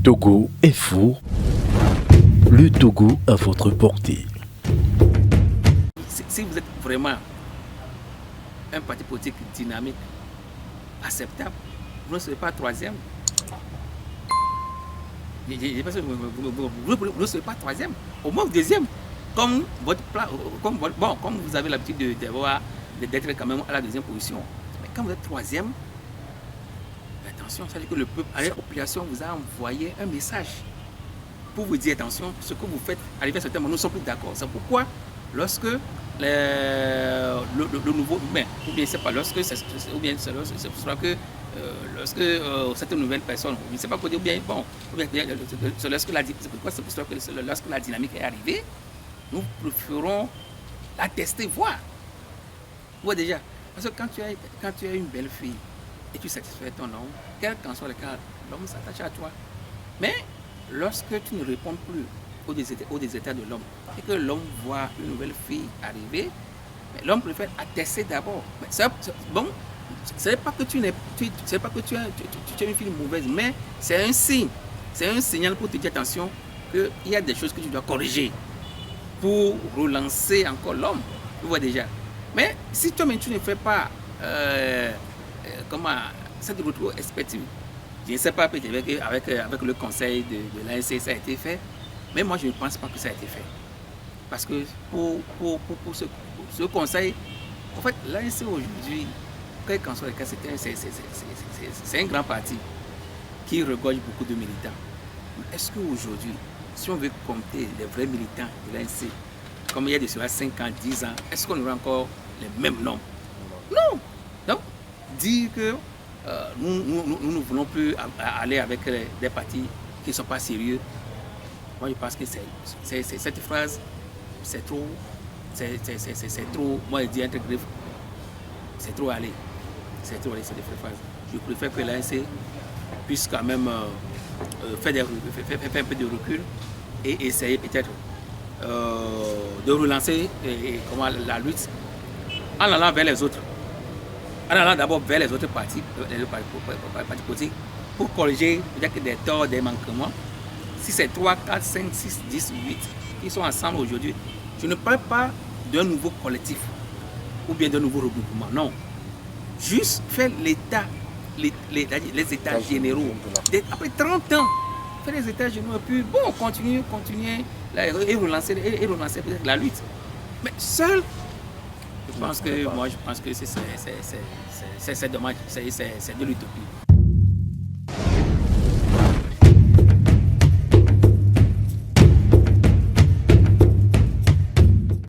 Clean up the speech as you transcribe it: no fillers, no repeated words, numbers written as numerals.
Togo est fou. Le Togo à votre portée. Si vous êtes vraiment un parti politique dynamique, acceptable, vous ne serez pas troisième. Vous ne serez pas troisième, au moins deuxième. Comme votre plan, comme vous avez l'habitude d'être quand même à la deuxième position. Mais quand vous êtes troisième, attention, ça veut dire que le peuple, la population vous a envoyé un message pour vous dire attention, ce que vous faites, arrivé à ce terme, nous ne sommes plus d'accord. C'est pourquoi, lorsque le nouveau, ou bien c'est pas lorsque, ou bien c'est que lorsque cette nouvelle personne, je ne sais pas quoi dire, ou bien bon, c'est lorsque la dynamique est arrivée, nous préférons la tester, voir. Voir déjà. Parce que quand tu as une belle fille et tu satisfais ton homme, quel qu'en soit le cas, l'homme s'attache à toi. Mais lorsque tu ne réponds plus aux désirs de l'homme et que l'homme voit une nouvelle fille arriver, l'homme préfère attester d'abord. Bon, ce n'est pas que tu es une fille mauvaise, mais c'est un signe. C'est un signal pour te dire attention qu'il y a des choses que tu dois corriger pour relancer encore l'homme. Tu vois déjà. Mais si toi-même tu ne fais pas cette retour expectative, je ne sais pas, peut-être avec le conseil de l'ANC, ça a été fait, mais moi je ne pense pas que ça a été fait. Parce que pour ce conseil, en fait, l'ANC aujourd'hui, quel qu'en soit le cas, c'est un grand parti qui regorge beaucoup de militants. Est-ce qu'aujourd'hui, si on veut compter les vrais militants de l'ANC, comme il y a de cela 5 ans, 10 ans, est-ce qu'on aura encore les mêmes nombres? Non. Donc, dire que nous ne voulons plus aller avec des partis qui ne sont pas sérieux, moi je pense que cette phrase, c'est trop, moi je dis entre griffes, c'est trop aller. C'est trop aller, c'est des phrases. Je préfère que l'ANC puisse quand même faire un peu de recul et essayer peut-être de relancer la lutte en allant vers les autres. En allant d'abord vers les autres partis politiques pour corriger peut-être des torts, des manquements. Si c'est 3, 4, 5, 6, 10, 8 qui sont ensemble aujourd'hui, je ne parle pas d'un nouveau collectif ou bien d'un nouveau regroupement, non. Juste faire l'état, les états généraux. Après 30 ans, faire les états généraux et puis bon, continuer et relancer peut-être la lutte. Mais seul, je pense que c'est dommage, c'est de l'utopie.